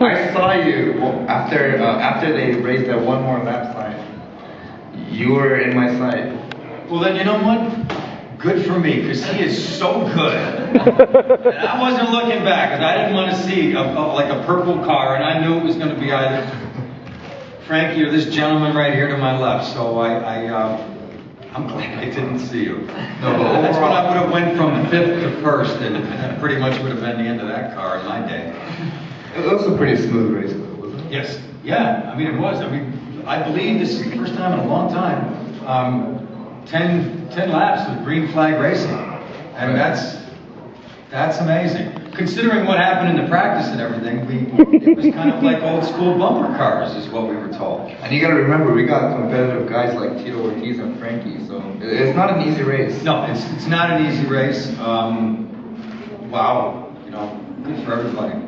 I saw you after they raised that one more lap sign. You were in my sight. Well, then you know what? Good for me, because he is so good. And I wasn't looking back, because I didn't want to see like a purple car, and I knew it was going to be either Frankie or this gentleman right here to my left. So I'm glad I didn't see you. No, but that's when I would have went from 5th to 1st, and that pretty much would have been the end of that car in my day. It was a pretty smooth race, wasn't it? Yes. Yeah. I mean, it was. I mean, I believe this is the first time in a long time. 10 laps with green flag racing, and that's amazing. Considering what happened in the practice and everything, it was kind of like old school bumper cars, is what we were told. And you got to remember, we got competitive guys like Tito Ortiz and Frankie, so it's not an easy race. No, it's not an easy race. Wow, you know, good for everybody.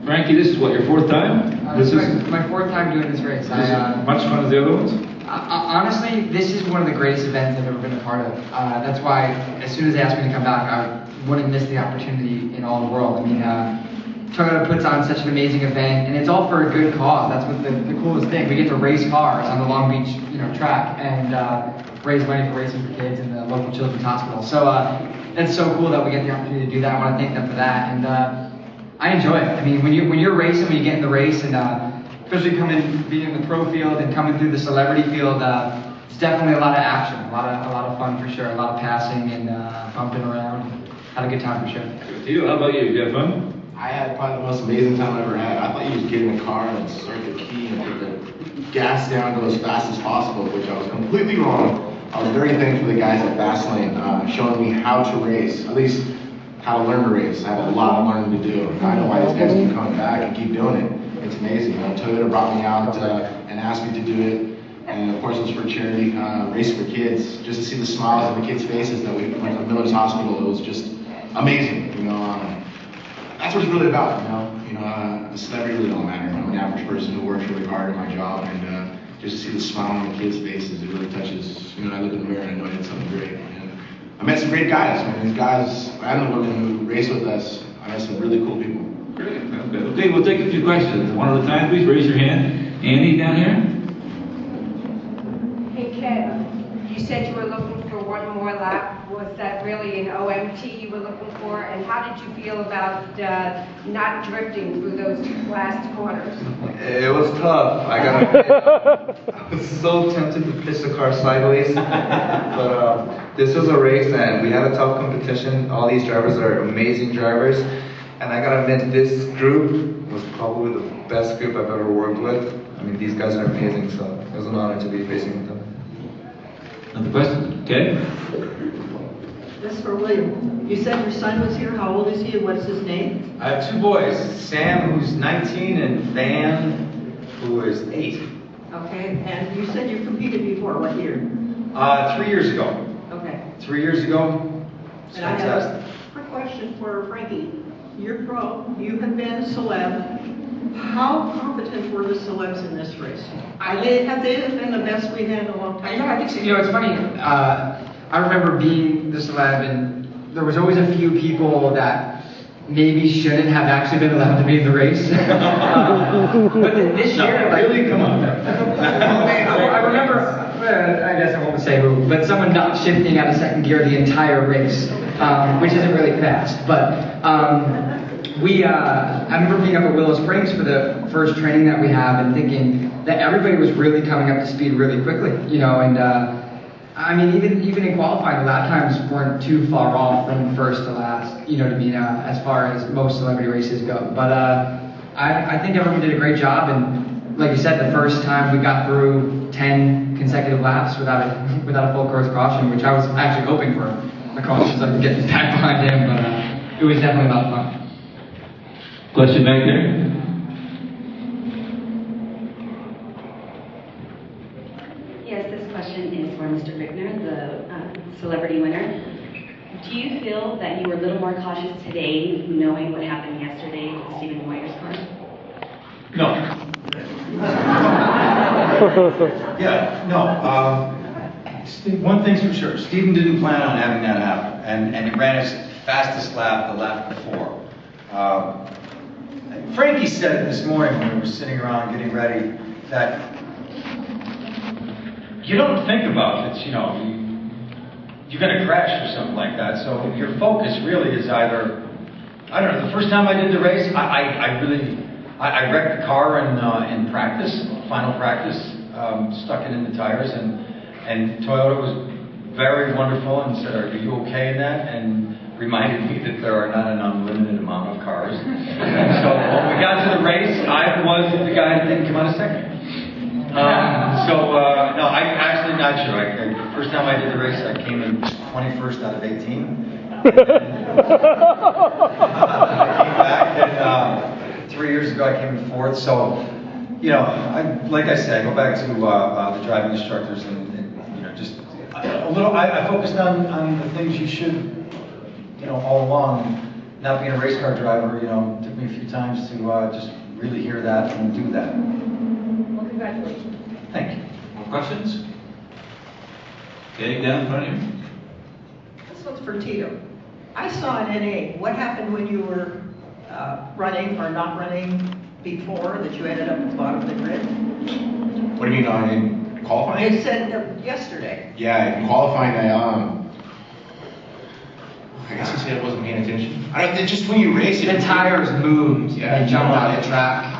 Frankie, this is what, your 4th time? This is my 4th time doing this race. Much fun as the other ones? Honestly, this is one of the greatest events I've ever been a part of. That's why, as soon as they asked me to come back, I wouldn't miss the opportunity in all the world. I mean, Toyota puts on such an amazing event, and it's all for a good cause. That's what the coolest thing. We get to race cars on the Long Beach, track, and raise money for racing for kids in the local children's hospital. So it's so cool that we get the opportunity to do that. I want to thank them for that, and I enjoy it. I mean, when you're racing, when you get in the race, and especially being in the pro field and coming through the celebrity field, it's definitely a lot of action, a lot of fun for sure, a lot of passing and bumping around. Had a good time for sure. Tito, how about you? Did you have fun? I had probably the most amazing time I ever had. I thought you just get in the car and start the key and put the gas down, go as fast as possible, which I was completely wrong. I was very thankful to the guys at Fastlane showing me how to race, at least how to learn to race. I have a lot of learning to do. I know why these guys keep coming back and keep doing it. It's amazing. Toyota brought me out and asked me to do it. And of course it was for charity, race for kids. Just to see the smiles on the kids' faces that we went to Miller's Hospital, it was just amazing. That's what it's really about. The celebrity really don't matter. I'm an average person who works really hard at my job, and just to see the smile on the kids' faces, it really touches. I look in the mirror and I know I did something great. And I met some great guys. These guys and the women who race with us, I met some really cool people. Brilliant. Okay, we'll take a few questions. One at a time, please. Raise your hand. Andy, down here. Hey, Ken, you said you were looking for one more lap. Was that really an OMT you were looking for? And how did you feel about not drifting through those last corners? It was tough. I was so tempted to pitch the car sideways. But this was a race, and we had a tough competition. All these drivers are amazing drivers. And I gotta admit, this group was probably the best group I've ever worked with. I mean, these guys are amazing, so it was an honor to be racing with them. Another question? Okay. This is for William. You said your son was here. How old is he and what is his name? I have 2 boys, Sam, who's 19, and Van, who is 8. Okay, and you said you competed before. What year? 3 years ago. Okay. 3 years ago. And I have a quick question for Frankie. You're pro. You have been a celeb. How competent were the celebs in this race? Have they been the best we've had in a long time? I think so. It's funny. I remember being the celeb, and there was always a few people that maybe shouldn't have actually been allowed to be in the race. But this year, really, come on. I remember. I guess I won't say who, but someone not shifting out of second gear the entire race, which isn't really fast. But I remember being up at Willow Springs for the first training that we have, and thinking that everybody was really coming up to speed really quickly, and I mean, even in qualifying, the lap times weren't too far off from first to last, as far as most celebrity races go. But I think everyone did a great job, and like you said, the first time we got through 10 consecutive laps without a full course caution, which I was actually hoping for a caution so I could get back behind him, but it was definitely a lot of fun. Question back there. Yes, this question is for Mr. Fichtner, the celebrity winner. Do you feel that you were a little more cautious today, knowing what happened yesterday with Stephen Moyer's car? No. Yeah, no. One thing's for sure, Stephen didn't plan on having that happen, and he ran his fastest lap the lap before. Frankie said this morning when we were sitting around getting ready that you don't think about it, you're going to crash or something like that. So your focus really is either, I don't know, the first time I did the race, I wrecked the car in practice, final practice, stuck it in the tires, and Toyota was very wonderful and said, "Are you okay in that?" And reminded me that there are not an unlimited amount of cars. So when we got to the race, I was the guy that didn't come out of second. No, I'm actually not sure. The first time I did the race, I came in 21st out of 18. I came back, and 3 years ago I came in fourth. So, like I said, I go back to the driving instructors and just a little. I focused on the things you should. All along, not being a race car driver, took me a few times to just really hear that and do that. Well, congratulations. Thank you. More questions? Okay, down in front of you. This one's for Tito. I saw in NA, what happened when you were running or not running before that you ended up at the bottom of the grid? What do you mean in qualifying? It said yesterday. Yeah, in qualifying, I guess you said I wasn't paying attention. I don't think just when you race, The tires moved. Yeah, and jumped out the track.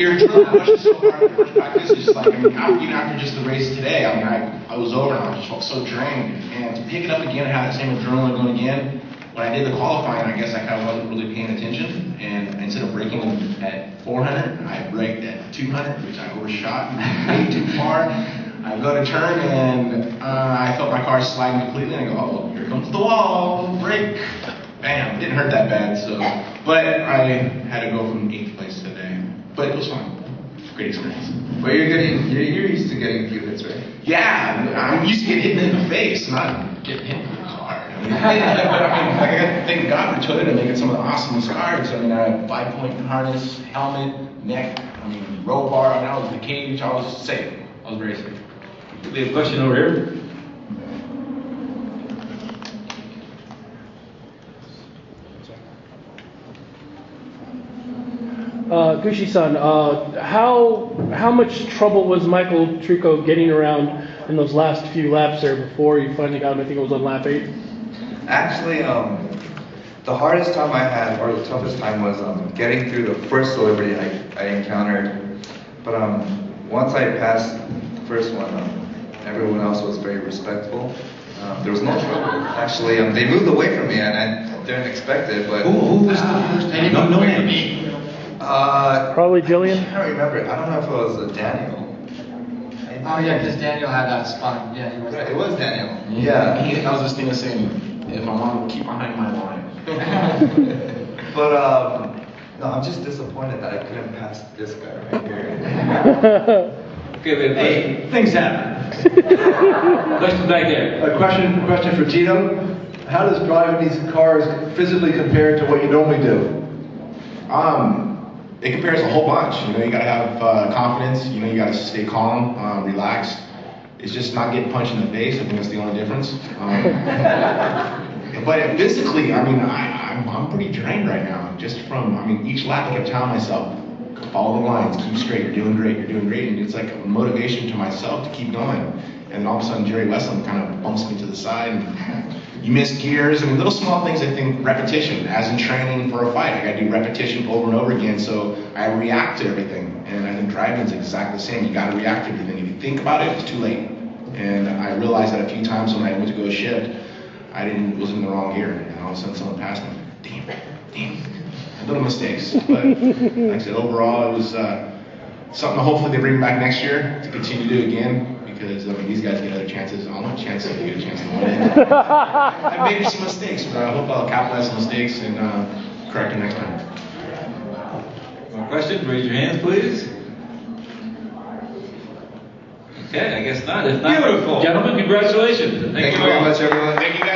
Your adrenaline rushes so hard in the first practice. It's just like, even after just the race today, I was over and I just felt so drained. And to pick it up again and have that same adrenaline going again, when I did the qualifying, I guess I kind of wasn't really paying attention. And instead of braking at 400, I braked at 200, which I overshot way too far. I go to turn and I felt my car sliding completely, and I go, oh, here comes the wall, brake. Bam, didn't hurt that bad, but I had to go from 8th place today. But it was fun. Great experience. But you're used to getting a few hits, right? Yeah, I'm used to getting hit in the face, not getting hit in the car. I got to thank God for Toyota making some of the awesome cars. I had a 5-point harness, helmet, neck, roll bar. I was in the cage. I was safe. I was very safe. We have a question over here. Gushi-san, how much trouble was Michael Trucco getting around in those last few laps there before you finally got him? I think it was on lap 8. Actually, the hardest time I had, or the toughest time, was getting through the first celebrity I encountered. But once I passed the first one, everyone else was very respectful. There was no trouble. Actually, they moved away from me, and I didn't expect it. But Who was the first? They didn't move away from me. Probably Jillian. I can't remember. I don't know if it was Daniel. Oh yeah, because Daniel had that spot. Yeah, he was. It was Daniel. Yeah, that was this thing of saying, if I want to keep behind my line. But no, I'm just disappointed that I couldn't pass this guy right here. Okay, Hey, things happen. question back there. A question for Tito. How does driving these cars physically compare to what you normally do? It compares a whole bunch. You gotta have confidence. You gotta stay calm, relaxed. It's just not getting punched in the face. I think that's the only difference. But physically, I'm pretty drained right now. Just from, each lap I kept telling myself, follow the lines, keep straight, you're doing great, and it's like a motivation to myself to keep going. And then all of a sudden, Jerry Westland kind of bumps me to the side, and you miss gears. Little small things. I think repetition, as in training for a fight, I got to do repetition over and over again, so I react to everything. And I think driving is exactly the same. You got to react to everything. If you think about it, it's too late. And I realized that a few times when I went to go shift, was in the wrong gear, and all of a sudden someone passed me. Damn. Little mistakes, but like I said, overall it was something hopefully they bring back next year to continue to do again, because these guys get other chances. I want a chance to get a chance to win it. I made some mistakes, but I hope I'll capitalize on mistakes and correct them next time. More questions? Raise your hands, please. Okay, I guess not. If not, Beautiful. Gentlemen, congratulations. Thank you very much, everyone. Thank you guys.